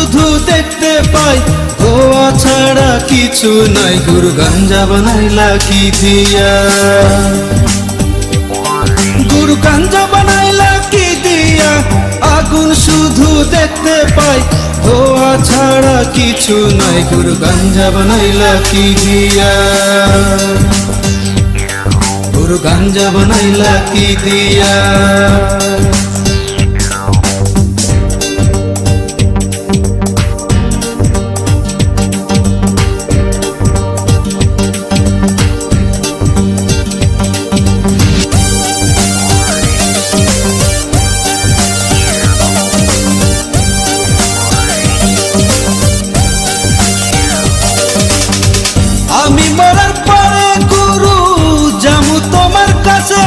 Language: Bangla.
শুধু দেখতে পাই ধোয়া ছাড়া কিছু নাই। গুরু গাঞ্জা বানাইলা কি দিয়া, গুরু গাঞ্জা বানাইলা কি দিয়া, আগুন শুধু দেখতে পাই ধোয়া ছাড়া কিছু নাই। গুরু গাঞ্জা বানাইলা কি দিয়া, গুরু গাঞ্জা বানাইলা কি দিয়া। আমি মরার পরে গুরু যামু তোমার কাছে,